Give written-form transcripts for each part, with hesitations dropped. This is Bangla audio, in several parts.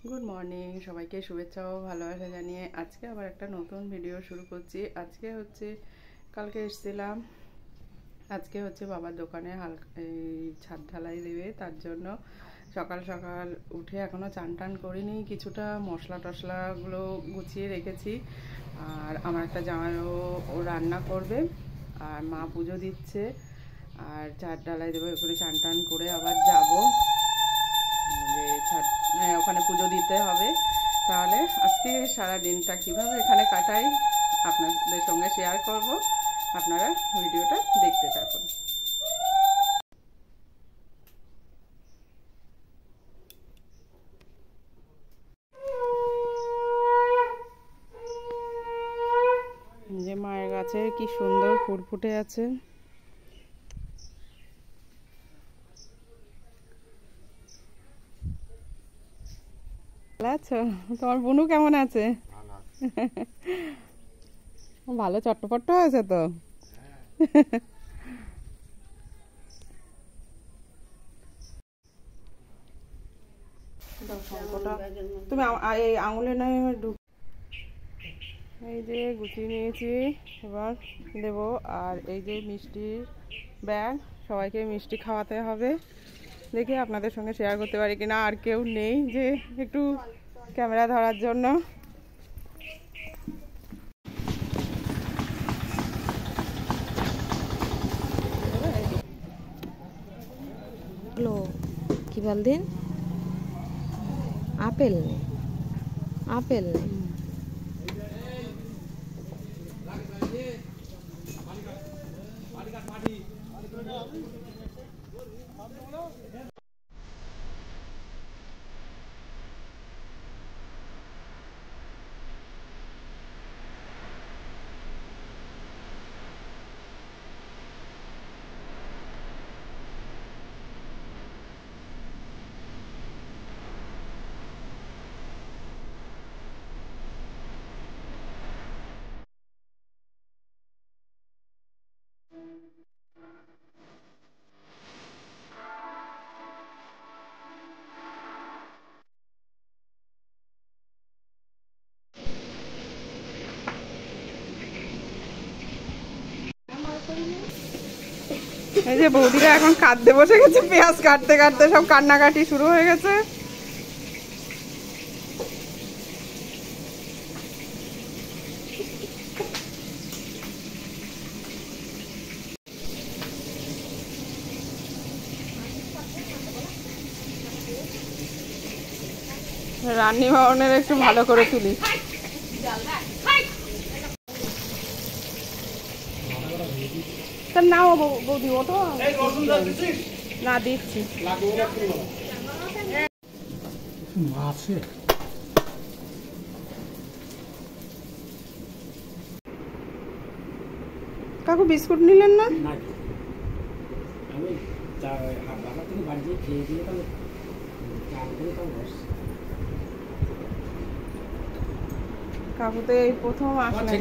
গুড মর্নিং, সবাইকে শুভেচ্ছা ও ভালোবাসা জানিয়ে আজকে আবার একটা নতুন ভিডিও শুরু করছি। আজকে হচ্ছে কালকে এসেছিলাম, আজকে হচ্ছে বাবার দোকানে এই ছাদ ঢালাই দেবে, তার জন্য সকাল সকাল উঠে এখনও চান টান করিনি, কিছুটা মশলা টশলাগুলো গুছিয়ে রেখেছি। আর আমার একটা জামাইও ও রান্না করবে, আর মা পুজো দিচ্ছে, আর ছাদ ঢালাই দেবে। ওখানে চান টান করে আবার যাবো ওখানে পুজো দিতে হবে। তাহলে আজকে সারা দিনটা কীভাবে এখানে কাটাই আপনাদের সঙ্গে শেয়ার করব, আপনারা ভিডিওটা দেখতে থাকুন। যে মায়ের গাছে কি সুন্দর ফুল ফুটে আছে। ভালো আছো? তোমার বুনু কেমন আছে? ভালো চট্টপট্ট হয়েছে তো। তুমি এই আঙুলে নয় এই যে গুছিয়ে নিয়েছি, এবার দেব। আর এই যে মিষ্টির ব্যাগ, সবাইকে মিষ্টি খাওয়াতে হবে। দেখি আপনাদের সঙ্গে শেয়ার করতে পারি কিনা, আর কেউ নেই যে একটু ক্যামেরা ধরার জন্য। কি বলদিন? আপেল নেই, আপেল নেই। এই যে বৌদিরা এখন কাটতে বসে গেছে, পেঁয়াজ কাটতে কাটতে সব কান্নাকাটি শুরু হয়ে গেছে। রান্নি ভবনের একটু ভালো করে তুলি। নাও বৌদি, ওটো না দিচ্ছি। কাকু বিস্কুট নিলেন না? কাকু তো এই প্রথম আসলে,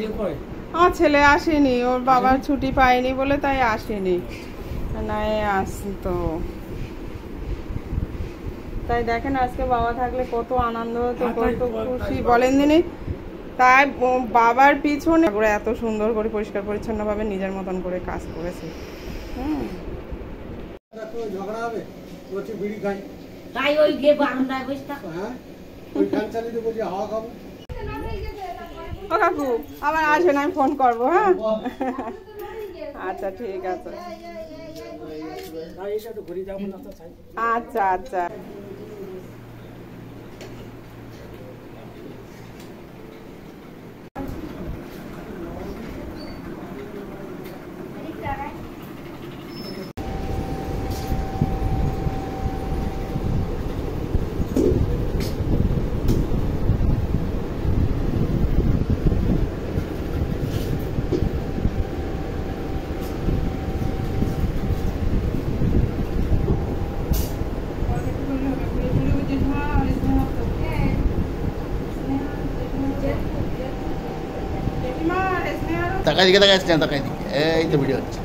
আমার ছেলে আসেনি, ওর বাবার ছুটি পায়নি বলে তাই আসেনি, নাই আসতো। তাই দেখেন আজকে বাবা থাকলে কত আনন্দ হতো, কত খুশি বলেন দিনই। তাই বাবার পিছনে এত সুন্দর করে পরিষ্কার পরিচ্ছন্ন ভাবে নিজের মতন করে কাজ করেছে। ও কাকু আবার আসবেন, আমি ফোন করবো। হ্যাঁ আচ্ছা ঠিক আছে, আচ্ছা আচ্ছা। তাকাই দিকে তাকাই আসছে না, তাকাই দিকে এই তো ভিডিও হচ্ছে।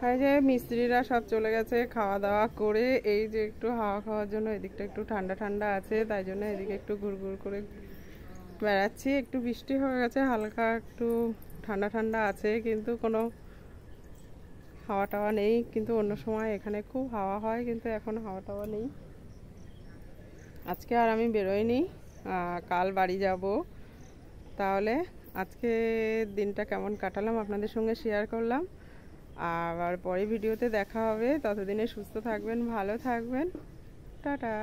এই যে মিস্ত্রিরা সব চলে গেছে খাওয়া দাওয়া করে, এই যে একটু হাওয়া খাওয়ার জন্য এদিকটা একটু ঠান্ডা ঠান্ডা আছে, তাই জন্য এদিকে একটু ঘুরঘুর করে বেড়াচ্ছি। একটু বৃষ্টি হয়ে গেছে, হালকা একটু ঠান্ডা ঠান্ডা আছে, কিন্তু কোনো হাওয়া টাওয়া নেই। কিন্তু অন্য সময় এখানে খুব হাওয়া হয়, কিন্তু এখন হাওয়া টাওয়া নেই। আজকে আর আমি বেরোইনি, কাল বাড়ি যাব। তাহলে আজকে দিনটা কেমন কাটালাম আপনাদের সঙ্গে শেয়ার করলাম। আবার পরে ভিডিওতে দেখা হবে। ততদিনে সুস্থ থাকবেন, ভালো থাকবেন, টাটা।